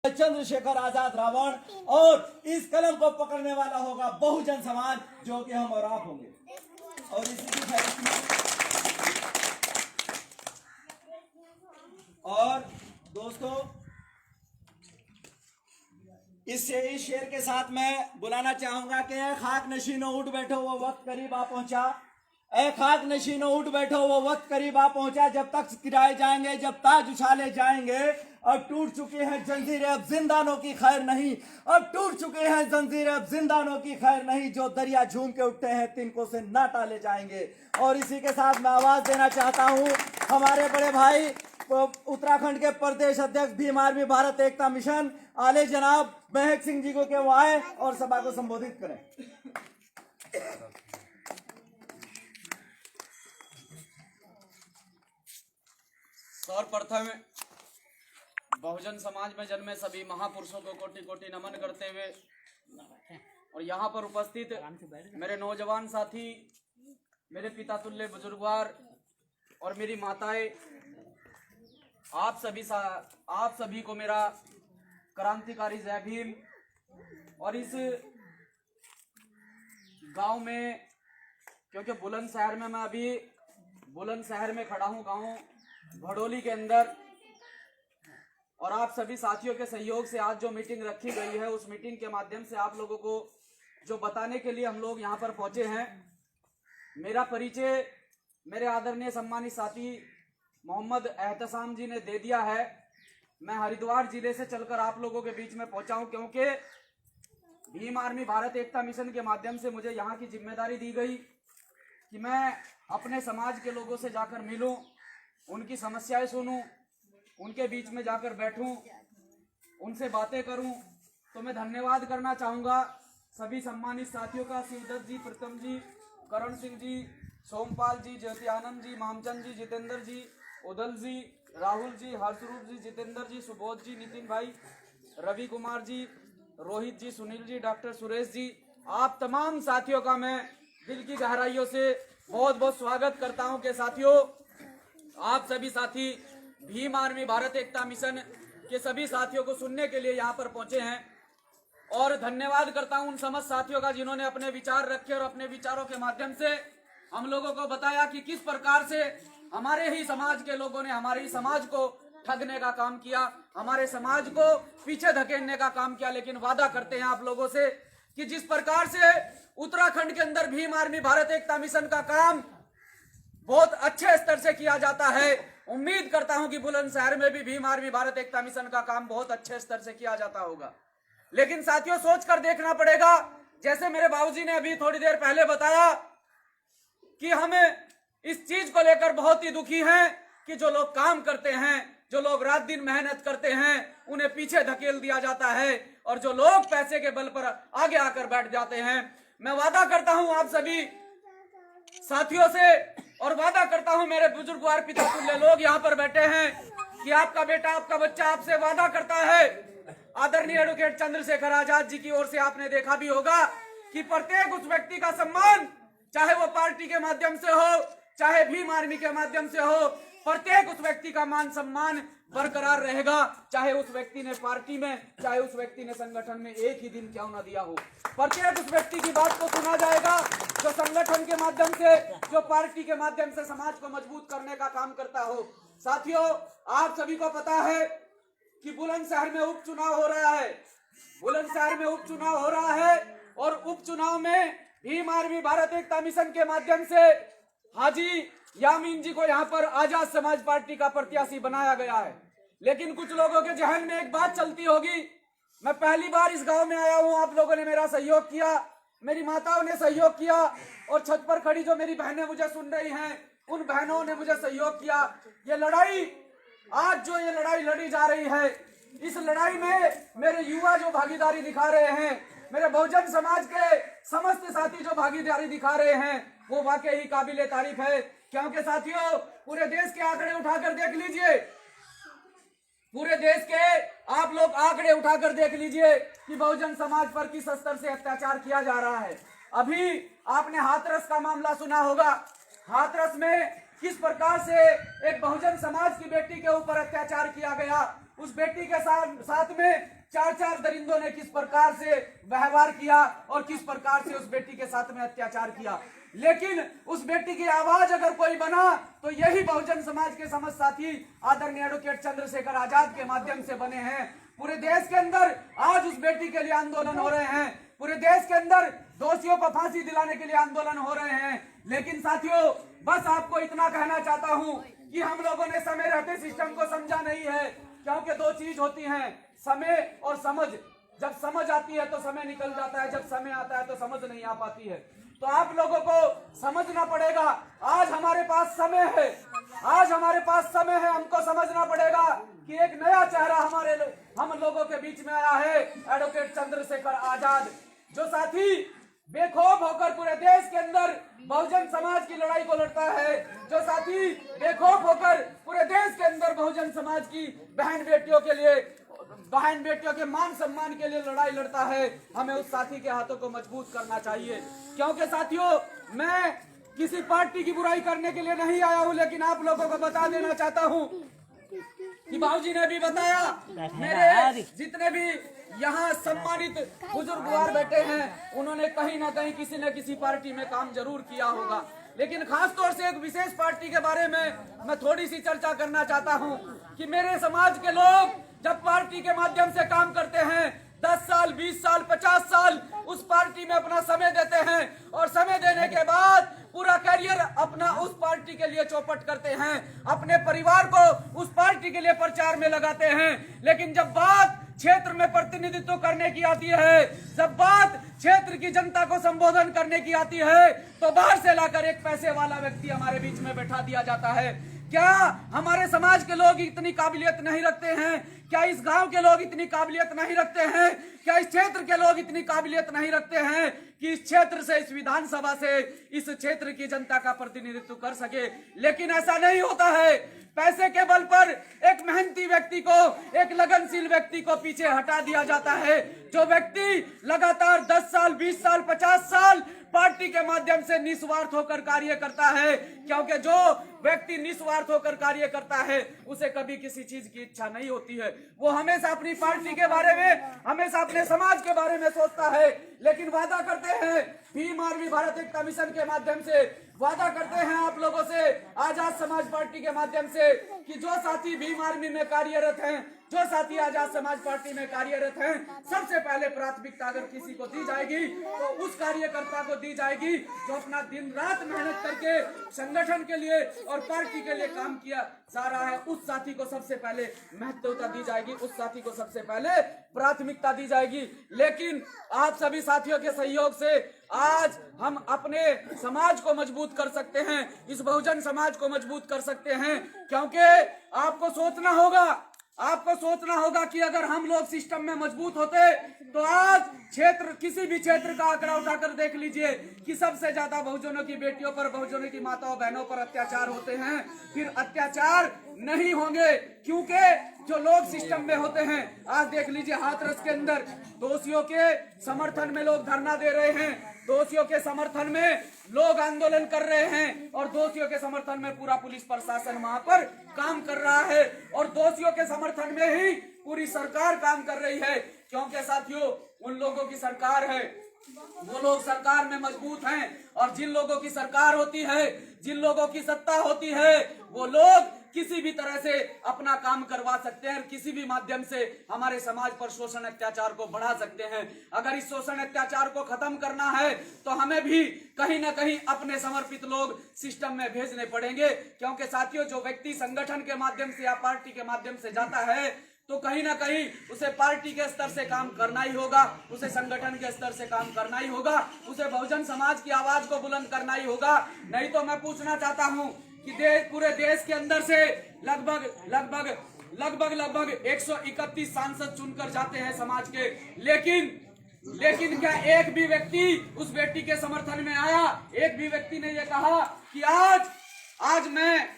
चंद्रशेखर आजाद रावण, और इस कलम को पकड़ने वाला होगा बहुजन समाज, जो कि हम और आप होंगे। और इसी की और दोस्तों, इस शेर के साथ मैं बुलाना चाहूंगा कि ए खाक नशीनो उठ बैठो वो वक्त करीब आ पहुंचा, ए खाक नशीनो उठ बैठो वो वक्त करीब आ पहुंचा, जब तक गिराए जाएंगे, जब ताज उछाले जाएंगे, अब टूट चुके हैं जंजीरें, अब जिंदानों की खैर नहीं, अब टूट चुके हैं जंजीरें, अब जिंदानों की खैर नहीं, जो दरिया झूम के उठते हैं तिनको से ना टाले जाएंगे। और इसी के साथ मैं आवाज देना चाहता हूं हमारे बड़े भाई उत्तराखंड के प्रदेश अध्यक्ष भीम आर्मी भारत एकता मिशन आले जनाब महक सिंह जी को, वो आए और सभा को संबोधित करें। सर्वप्रथम बहुजन समाज में जन्मे सभी महापुरुषों को कोटि कोटि नमन करते हुए, और यहाँ पर उपस्थित मेरे नौजवान साथी, मेरे पिता तुल्य बुजुर्गवार और मेरी माताएं, आप सभी को मेरा क्रांतिकारी जय भीम। और इस गांव में, क्योंकि बुलंदशहर में, मैं अभी बुलंदशहर में खड़ा हूं, गांव भड़ोली के अंदर, और आप सभी साथियों के सहयोग से आज जो मीटिंग रखी गई है, उस मीटिंग के माध्यम से आप लोगों को जो बताने के लिए हम लोग यहाँ पर पहुंचे हैं। मेरा परिचय मेरे आदरणीय सम्मानित साथी मोहम्मद एहतसाम जी ने दे दिया है। मैं हरिद्वार जिले से चलकर आप लोगों के बीच में पहुंचा हूं, क्योंकि भीम आर्मी भारत एकता मिशन के माध्यम से मुझे यहाँ की जिम्मेदारी दी गई कि मैं अपने समाज के लोगों से जाकर मिलूं, उनकी समस्याएं सुनूं, उनके बीच में जाकर बैठूं, उनसे बातें करूं। तो मैं धन्यवाद करना चाहूँगा सभी सम्मानित साथियों का, शिवदत्त जी, प्रीतम जी, करण सिंह जी, सोमपाल जी, ज्योति आनंद जी, मामचंद जी, जितेंद्र जी, उदल जी, राहुल जी, हर्षरूप जी, जितेंद्र जी, सुबोध जी, नितिन भाई, रवि कुमार जी, रोहित जी, सुनील जी, डॉक्टर सुरेश जी, आप तमाम साथियों का मैं दिल की गहराइयों से बहुत बहुत स्वागत करता हूं। कि साथियों, आप सभी साथी भीम आर्मी भारत एकता मिशन के सभी साथियों को सुनने के लिए यहाँ पर पहुंचे हैं, और धन्यवाद करता हूं उन समस्त साथियों का जिन्होंने अपने विचार रखे और अपने विचारों के माध्यम से हम लोगों को बताया कि किस प्रकार से हमारे ही समाज के लोगों ने हमारे ही समाज को ठगने का काम किया, हमारे समाज को पीछे धकेलने का काम किया। लेकिन वादा करते हैं आप लोगों से कि जिस प्रकार से उत्तराखंड के अंदर भीम आर्मी भारत एकता मिशन का काम बहुत अच्छे स्तर से किया जाता है, उम्मीद करता हूं कि बुलंदशहर में भी भीम आर्मी भारत एकता मिशन का काम बहुत अच्छे स्तर से किया जाता होगा। लेकिन साथियों, सोच कर देखना पड़ेगा, जैसे मेरे बाबूजी ने अभी थोड़ी देर पहले बताया कि हम इस चीज को लेकर बहुत ही दुखी हैं कि जो लोग काम करते हैं, जो लोग रात दिन मेहनत करते हैं, उन्हें पीछे धकेल दिया जाता है, और जो लोग पैसे के बल पर आगे आकर बैठ जाते हैं। मैं वादा करता हूं आप सभी साथियों से, और वादा करता हूं मेरे बुजुर्गवार पिता तुल्य लोग यहाँ पर बैठे हैं, कि आपका बेटा, आपका बच्चा आपसे वादा करता है। आदरणीय एडवोकेट चंद्रशेखर आजाद जी की ओर से आपने देखा भी होगा कि प्रत्येक उस व्यक्ति का सम्मान, चाहे वो पार्टी के माध्यम से हो, चाहे भीम आर्मी के माध्यम से हो, प्रत्येक उस व्यक्ति का मान सम्मान बरकरार रहेगा, चाहे उस व्यक्ति ने पार्टी में, चाहे उस व्यक्ति ने संगठन में एक ही दिन क्यों ना दिया हो। प्रत्येक उस व्यक्ति की बात को सुना जाएगा जो संगठन के माध्यम से, जो पार्टी के माध्यम से समाज को मजबूत करने का काम करता हो। साथियों, आप सभी को पता है कि बुलंदशहर में उपचुनाव हो रहा है, बुलंदशहर में उपचुनाव हो रहा है, और उपचुनाव में भीम आर्मी भारत एकता मिशन के माध्यम से हाजी यामीन जी को यहाँ पर आजाद समाज पार्टी का प्रत्याशी बनाया गया है। लेकिन कुछ लोगों के जहन में एक बात चलती होगी, मैं पहली बार इस गांव में आया हूँ, आप लोगों ने मेरा सहयोग किया, मेरी माताओं ने सहयोग किया, और छत पर खड़ी जो मेरी बहनें मुझे सुन रही हैं, उन बहनों ने मुझे सहयोग किया। ये लड़ाई, आज जो ये लड़ाई लड़ी जा रही है, इस लड़ाई में मेरे युवा जो भागीदारी दिखा रहे हैं, मेरे बहुजन समाज के समस्त साथी जो भागीदारी दिखा रहे हैं, वो वाकई ही काबिले तारीफ है। क्योंकि साथियों, पूरे देश के आंकड़े उठाकर देख लीजिए, पूरे देश के आप लोग आंकड़े उठाकर देख लीजिए कि बहुजन समाज पर किस स्तर से अत्याचार किया जा रहा है। अभी आपने हाथरस का मामला सुना होगा, हाथरस में किस प्रकार से एक बहुजन समाज की बेटी के ऊपर अत्याचार किया गया, उस बेटी के साथ में चार दरिंदों ने किस प्रकार से व्यवहार किया और किस प्रकार से उस बेटी के साथ में अत्याचार किया। लेकिन उस बेटी की आवाज अगर कोई बना तो यही बहुजन समाज के समस्त साथी आदरणीय एडवोकेट चंद्रशेखर आजाद के माध्यम से बने हैं। पूरे देश के अंदर आज उस बेटी के लिए आंदोलन हो रहे हैं, पूरे देश के अंदर दोषियों को फांसी दिलाने के लिए आंदोलन हो रहे हैं। लेकिन साथियों, बस आपको इतना कहना चाहता हूं कि हम लोगों ने समय रहते सिस्टम को समझा नहीं है, क्योंकि दो चीज होती हैं, समय और समझ। जब समझ आती है तो समय निकल जाता है, जब समय आता है तो समझ नहीं आ पाती है। तो आप लोगों को समझना पड़ेगा, आज हमारे पास समय है, आज हमारे पास समय है। हमको समझना पड़ेगा कि एक नया चेहरा हम लोगों के बीच में आया है, एडवोकेट चंद्रशेखर आजाद, जो साथी बेखौफ होकर पूरे देश के अंदर बहुजन समाज की लड़ाई को लड़ता है, जो साथी बेखौफ होकर पूरे देश के अंदर बहुजन समाज की बहन बेटियों के मान सम्मान के लिए लड़ाई लड़ता है। हमें उस साथी के हाथों को मजबूत करना चाहिए, क्योंकि साथियों, मैं किसी पार्टी की बुराई करने के लिए नहीं आया हूं, लेकिन आप लोगों को बता देना चाहता हूं कि बाबूजी ने भी बताया, मेरे जितने भी यहाँ सम्मानित बुजुर्गवार बैठे हैं, उन्होंने कहीं ना कहीं किसी न किसी पार्टी में काम जरूर किया होगा। लेकिन खास तौर से एक विशेष पार्टी के बारे में मैं थोड़ी सी चर्चा करना चाहता हूं कि मेरे समाज के लोग जब पार्टी के माध्यम से काम करते हैं, 10 साल, 20 साल, 50 साल उस पार्टी में अपना समय देते हैं, और समय देने के बाद पूरा करियर अपना उस पार्टी के लिए चौपट करते हैं, अपने परिवार को उस पार्टी के लिए प्रचार में लगाते हैं। लेकिन जब बात क्षेत्र में प्रतिनिधित्व करने की आती है, जब बात क्षेत्र की जनता को संबोधन करने की आती है, तो बाहर से लाकर एक पैसे वाला व्यक्ति हमारे बीच में बैठा दिया जाता है। क्या हमारे समाज के लोग इतनी काबिलियत नहीं रखते हैं? क्या इस गांव के लोग इतनी काबिलियत नहीं रखते हैं? क्या इस क्षेत्र के लोग इतनी काबिलियत नहीं रखते हैं कि इस क्षेत्र से, इस विधानसभा से इस क्षेत्र की जनता का प्रतिनिधित्व कर सके? लेकिन ऐसा नहीं होता है। पैसे के बल पर एक मेहनती व्यक्ति को, एक लगनशील व्यक्ति को पीछे हटा दिया जाता है, जो व्यक्ति लगातार 10 साल, 20 साल, 50 साल पार्टी के माध्यम से निस्वार्थ होकर कार्य करता है। क्योंकि जो व्यक्ति निस्वार्थ होकर कार्य करता है, उसे कभी किसी चीज की इच्छा नहीं होती है। वो हमेशा अपनी पार्टी के बारे में, हमेशा अपने समाज के बारे में सोचता है। लेकिन वादा करते हैं भीम आर्मी भारत एकता मिशन के माध्यम से, वादा करते हैं आप लोगों से, आजाद समाज पार्टी के माध्यम से, कि जो साथी भीम आर्मी में कार्यरत हैं, जो साथी आजाद समाज पार्टी में कार्यरत हैं, सबसे पहले प्राथमिकता अगर किसी को दी जाएगी तो उस कार्यकर्ता को दी जाएगी जो अपना दिन रात मेहनत करके संगठन के लिए और पार्टी के लिए काम किया जा रहा है। उस साथी को सबसे पहले महत्वता दी जाएगी, उस साथी को सबसे पहले प्राथमिकता दी जाएगी। लेकिन आप सभी साथियों के सहयोग से आज हम अपने समाज को मजबूत कर सकते हैं, इस बहुजन समाज को मजबूत कर सकते हैं, क्योंकि आपको सोचना होगा कि अगर हम लोग सिस्टम में मजबूत होते तो आज किसी भी क्षेत्र का आंकड़ा उठाकर देख लीजिए कि सबसे ज्यादा बहुजनों की बेटियों पर, बहुजनों की माताओं बहनों पर अत्याचार होते हैं। फिर अत्याचार नहीं होंगे क्योंकि जो लोग सिस्टम में होते हैं, आज देख लीजिए हाथरस के अंदर दोषियों के समर्थन में लोग धरना दे रहे हैं, दोषियों के समर्थन में लोग आंदोलन कर रहे हैं, और दोषियों के समर्थन में पूरा पुलिस प्रशासन वहां पर काम कर रहा है, और दोषियों के समर्थन में ही पूरी सरकार काम कर रही है। क्योंकि साथियों, उन लोगों की सरकार है, वो लोग सरकार में मजबूत हैं, और जिन लोगों की सरकार होती है, जिन लोगों की सत्ता होती है, वो लोग किसी भी तरह से अपना काम करवा सकते हैं, किसी भी माध्यम से हमारे समाज पर शोषण अत्याचार को बढ़ा सकते हैं। अगर इस शोषण अत्याचार को खत्म करना है तो हमें भी कहीं ना कहीं अपने समर्पित लोग सिस्टम में भेजने पड़ेंगे। क्योंकि साथियों, जो व्यक्ति संगठन के माध्यम से या पार्टी के माध्यम से जाता है तो कहीं ना कहीं उसे पार्टी के स्तर से काम करना ही होगा, उसे संगठन के स्तर से काम करना ही होगा, उसे बहुजन समाज की आवाज को बुलंद करना ही होगा। नहीं तो मैं पूछना चाहता हूं कि पूरे देश के अंदर से लगभग 131 सांसद चुनकर जाते हैं समाज के, लेकिन क्या एक भी व्यक्ति उस बेटी के समर्थन में आया? एक भी व्यक्ति ने यह कहा कि आज मैं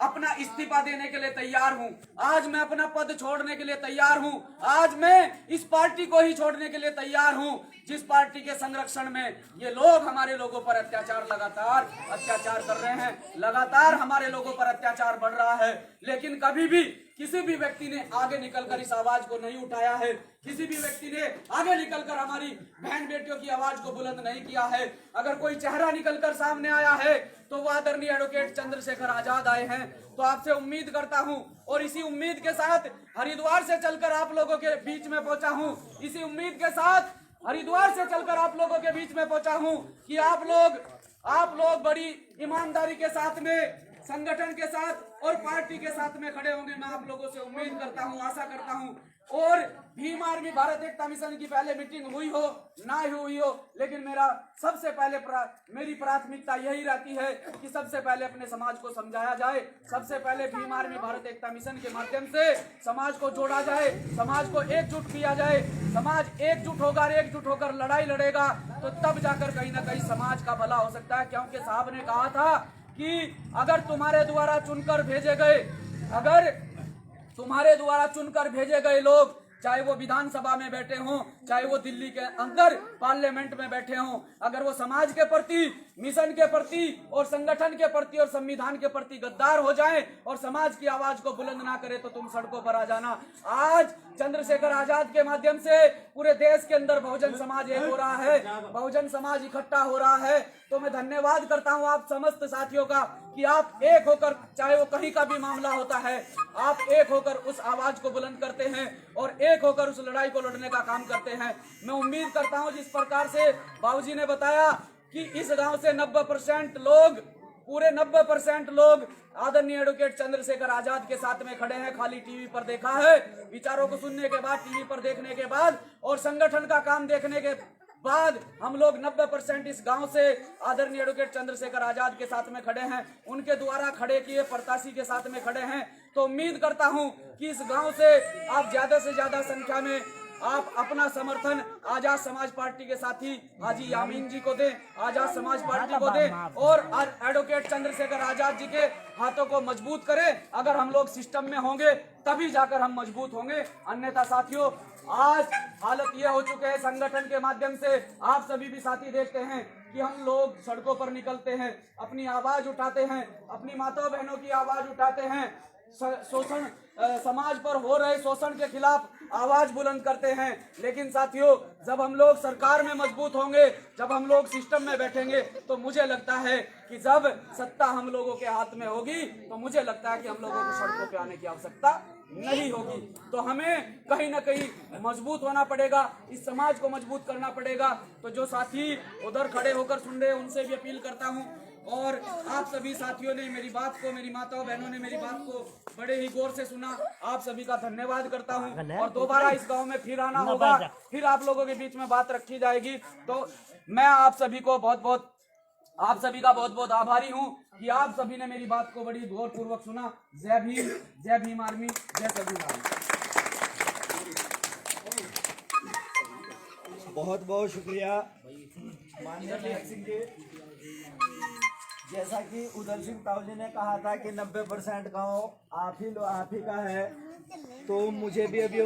अपना इस्तीफा देने के लिए तैयार हूं, आज मैं अपना पद छोड़ने के लिए तैयार हूं, आज मैं इस पार्टी को ही छोड़ने के लिए तैयार हूं जिस पार्टी के संरक्षण में ये लोग हमारे लोगों पर लगातार अत्याचार कर रहे हैं, लगातार हमारे लोगों पर अत्याचार बढ़ रहा है। लेकिन कभी भी किसी भी व्यक्ति ने आगे निकलकर इस आवाज को नहीं उठाया है, किसी भी व्यक्ति ने आगे निकलकर हमारी बहन बेटियों की आवाज को बुलंद नहीं किया है। अगर कोई चेहरा निकलकर सामने आया है तो वो आदरणीय एडवोकेट चंद्रशेखर आजाद आए हैं। तो आपसे उम्मीद करता हूं और इसी उम्मीद के साथ हरिद्वार से चलकर आप लोगों के बीच में पहुंचा हूं, इसी उम्मीद के साथ हरिद्वार से चलकर आप लोगों के बीच में पहुंचा हूं कि आप लोग बड़ी ईमानदारी के साथ में, संगठन के साथ और पार्टी के साथ में खड़े होंगे। मैं आप लोगों से उम्मीद करता हूं, आशा करता हूं। और भीम आर्मी भारत एकता मिशन की पहले मीटिंग हुई हो ना हुई हो, लेकिन सबसे पहले मेरी प्राथमिकता यही रहती है कि सबसे पहले अपने समाज को समझाया जाए, सबसे पहले भीम आर्मी भारत एकता मिशन के माध्यम से समाज को जोड़ा जाए, समाज को एकजुट किया जाए। समाज एकजुट होकर लड़ाई लड़ेगा तो तब जाकर कहीं ना कहीं समाज का भला हो सकता है। क्योंकि साहब ने कहा था कि अगर तुम्हारे द्वारा चुनकर भेजे गए लोग, चाहे वो विधानसभा में बैठे हों, चाहे वो दिल्ली के अंदर पार्लियामेंट में बैठे हों, अगर वो समाज के प्रति, मिशन के प्रति और संगठन के प्रति और संविधान के प्रति गद्दार हो जाएं और समाज की आवाज को बुलंद ना करे तो तुम सड़कों पर आ जाना। आज चंद्रशेखर आजाद के माध्यम से पूरे देश के अंदर बहुजन समाज एक हो रहा है, बहुजन समाज इकट्ठा हो रहा है। तो मैं धन्यवाद करता हूं आप समस्त साथियों का कि आप एक होकर, चाहे वो कहीं का भी मामला होता है, आप एक होकर उस आवाज को बुलंद करते हैं और एक होकर उस लड़ाई को लड़ने का काम करते हैं। मैं उम्मीद करता हूं जिस प्रकार से बाबूजी ने बताया कि इस गांव से 90% लोग, पूरे 90% लोग आदरणीय एडवोकेट चंद्रशेखर आजाद के साथ में खड़े हैं। खाली टीवी पर देखा है, विचारों को सुनने के बाद, टीवी पर देखने के बाद और संगठन का काम देखने के बाद हम लोग 90% इस गांव से आदरणीय एडवोकेट चंद्रशेखर आजाद के साथ में खड़े हैं, उनके द्वारा खड़े किए प्रत्याशी के साथ में खड़े हैं। तो उम्मीद करता हूं कि इस गांव से आप ज्यादा से ज्यादा संख्या में आप अपना समर्थन आजाद समाज पार्टी के साथी हाजी यामीन जी को दें, आजाद समाज पार्टी को दें और एडवोकेट चंद्रशेखर आजाद जी के हाथों को मजबूत करें। अगर हम लोग सिस्टम में होंगे तभी जाकर हम मजबूत होंगे, अन्यथा साथियों आज हालत यह हो चुके हैं, संगठन के माध्यम से आप सभी भी साथी देखते हैं कि हम लोग सड़कों पर निकलते हैं, अपनी आवाज उठाते हैं, अपनी माताओं बहनों की आवाज उठाते हैं, शोषण, समाज पर हो रहे शोषण के खिलाफ आवाज बुलंद करते हैं। लेकिन साथियों जब हम लोग सरकार में मजबूत होंगे, जब हम लोग सिस्टम में बैठेंगे तो मुझे लगता है कि जब सत्ता हम लोगों के हाथ में होगी तो मुझे लगता है कि हम लोगों को सड़कों पे आने की आवश्यकता नहीं होगी। तो हमें कहीं ना कहीं मजबूत होना पड़ेगा, इस समाज को मजबूत करना पड़ेगा। तो जो साथी उधर खड़े होकर सुन रहे हैं उनसे भी अपील करता हूं और आप सभी साथियों ने मेरी बात को, मेरी माताओं बहनों ने मेरी बात को बड़े ही गौर से सुना, आप सभी का धन्यवाद करता हूं। और दोबारा इस गांव में फिर आना होगा, फिर आप लोगों के बीच में बात रखी जाएगी। तो मैं आप सभी का बहुत बहुत आभारी हूं कि आप सभी ने मेरी बात को बड़ी गौर पूर्वक सुना। जय भीम आर्मी, जय सभी आर्मी। बहुत बहुत शुक्रिया माननीय उदल सिंह जी। जैसा कि उदल सिंह ताऊजी ने कहा था कि 90% गाँव आप ही का है, तो मुझे भी अभी